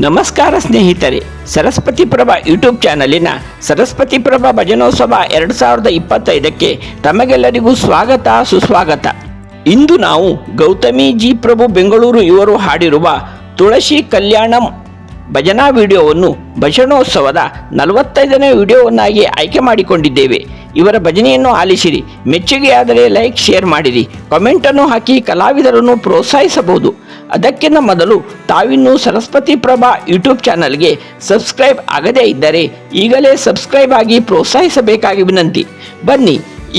ನಮಸ್ಕಾರ ಸ್ನೇಹಿತರೆ, ಸರಸ್ವತಿ ಪ್ರಭಾ ಯೂಟ್ಯೂಬ್ ಚಾನಲಿನ ಸರಸ್ವತಿ ಪ್ರಭಾ ಭಜನೋತ್ಸವ 2025ಕ್ಕೆ ತಮಗೆಲ್ಲರಿಗೂ ಸ್ವಾಗತ ಸುಸ್ವಾಗತ. ಇಂದು ನಾವು ಗೌತಮಿ ಜಿ ಪ್ರಭು ಬೆಂಗಳೂರು ಇವರು ಹಾಡಿರುವ ತುಳಸಿ ಕಲ್ಯಾಣಂ ಭಜನಾ ವಿಡಿಯೋವನ್ನು ಭಜನೋತ್ಸವದ 45ನೇ ವಿಡಿಯೋವನ್ನಾಗಿ ಆಯ್ಕೆ ಮಾಡಿಕೊಂಡಿದ್ದೇವೆ. ಇವರ ಭಜನೆಯನ್ನು ಆಲಿಸಿರಿ. ಮೆಚ್ಚುಗೆಯಾದರೆ ಲೈಕ್, ಶೇರ್ ಮಾಡಿರಿ, ಕಮೆಂಟನ್ನು ಹಾಕಿ ಕಲಾವಿದರನ್ನು ಪ್ರೋತ್ಸಾಹಿಸಬಹುದು. ಅದಕ್ಕಿಂತ ಮೊದಲು ತಾವಿನ್ನೂ ಸರಸ್ವತಿ ಪ್ರಭಾ ಯೂಟ್ಯೂಬ್ ಚಾನಲ್ಗೆ ಸಬ್ಸ್ಕ್ರೈಬ್ ಆಗದೇ ಇದ್ದರೆ ಈಗಲೇ ಸಬ್ಸ್ಕ್ರೈಬ್ ಆಗಿ ಪ್ರೋತ್ಸಾಹಿಸಬೇಕಾಗಿ ವಿನಂತಿ. ಬನ್ನಿ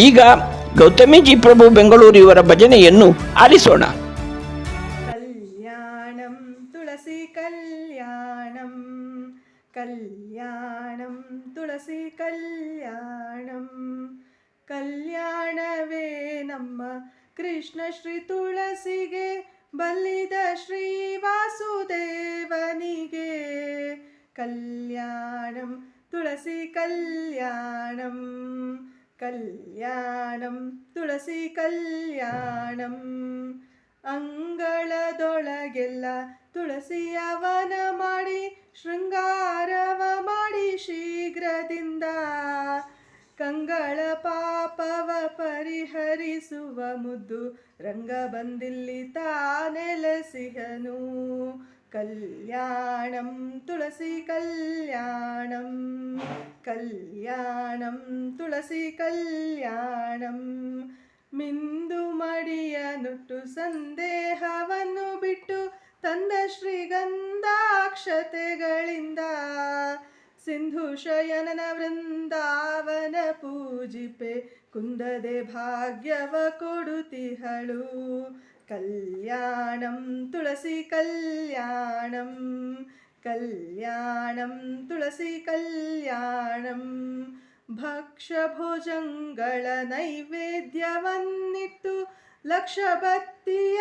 ಈಗ ಗೌತಮಿ ಜಿ ಪ್ರಭು ಬೆಂಗಳೂರು ಇವರ ಭಜನೆಯನ್ನು ಆಲಿಸೋಣ. ಕಲ್ಯಾಣಂ ತುಳಸಿ ಕಲ್ಯಾಣಂ, ಕಲ್ಯಾಣಂ ತುಳಸಿ ಕಲ್ಯಾಣಂ, ಕಲ್ಯಾಣವೇ ನಮ್ಮ ಕೃಷ್ಣ ಶ್ರೀ ತುಳಸಿಗೆ, ಬಲ್ಲಿದ ಶ್ರೀ ವಾಸುದೇವನಿಗೆ. ಕಲ್ಯಾಣಂ ತುಳಸಿ ಕಲ್ಯಾಣಂ, ಕಲ್ಯಾಣಂ ತುಳಸಿ ಕಲ್ಯಾಣಂ, ಅಂಗಳದೊಳಗೆಲ್ಲ ತುಳಸಿಯವನ ಮಾಡಿ, ಶೃಂಗಾರವ ಮಾಡಿ ಶೀಘ್ರದಿಂದ, ಕಂಗಳ ಪಾಪವ ಪರಿಹರಿಸುವ ಮುದ್ದು ರಂಗ ಬಂದಿಲ್ಲಿ ತಾನೆಲೆಸಿಹನು. ಕಲ್ಯಾಣಂ ತುಳಸಿ ಕಲ್ಯಾಣಂ, ಕಲ್ಯಾಣಂ ತುಳಸಿ ಕಲ್ಯಾಣಂ, ಮಿಂದು ಮಡಿಯ ನುಟ್ಟು ಸಂದೇಹವನ್ನು ಬಿಟ್ಟು ತಂದ ಶ್ರೀಗಂಧಾಕ್ಷತೆಗಳಿಂದ, ಸಿಂಧು ಶಯನನ ವೃಂದಾವನ ಪೂಜಿಪೆ, ಕುಂದದೆ ಭಾಗ್ಯವ ಕೊಡುತಿಹಳು. ಕಲ್ಯಾಣಂ ತುಳಸಿ ಕಲ್ಯಾಣಂ, ಕಲ್ಯಾಣಂ ತುಳಸಿ ಕಲ್ಯಾಣಂ, ಭಕ್ಷ್ಯ ಭೋಜಂಗಳ ನೈವೇದ್ಯವನ್ನಿಟ್ಟು ಲಕ್ಷ ಬತ್ತಿಯ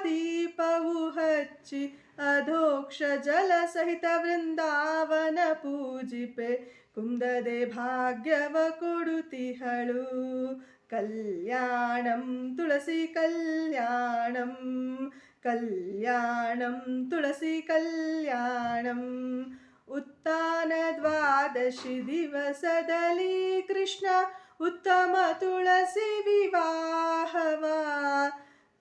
ದೀಪವು ಹಚ್ಚಿ, ಅಧೋಕ್ಷ ಜಲ ಸಹಿತ ವೃಂದಾವನ ಪೂಜಿಪೆ, ಕುಂದದೆ ಭಾಗ್ಯವ ಕೊಡುತಿಹಳು. ಕಲ್ಯಾಣಂ ತುಳಸಿ ಕಲ್ಯಾಣಂ, ಕಲ್ಯಾಣಂ ತುಳಸಿ ಕಲ್ಯಾಣಂ, ಉತ್ಥಾನ ದ್ವಾದಶಿ ದಿವಸದಲ್ಲಿ ಕೃಷ್ಣ ಉತ್ತಮ ತುಳಸಿ ವಿವಾಹವ,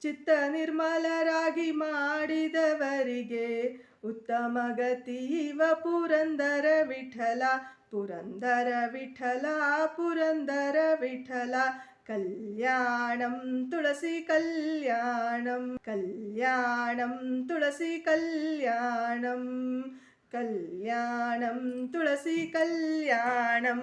ಚಿತ್ತ ನಿರ್ಮಲರಾಗಿ ಮಾಡಿದವರಿಗೆ ಉತ್ತಮ ಗತಿವ ಪುರಂದರ ವಿಠಲ, ಪುರಂದರ ವಿಠಲ, ಪುರಂದರ ವಿಠಲ. ಕಲ್ಯಾಣಂ ತುಳಸಿ ಕಲ್ಯಾಣಂ, ಕಲ್ಯಾಣಂ ತುಳಸಿ ಕಲ್ಯಾಣಂ, ಕಲ್ಯಾಣಂ ತುಳಸಿ ಕಲ್ಯಾಣಂ.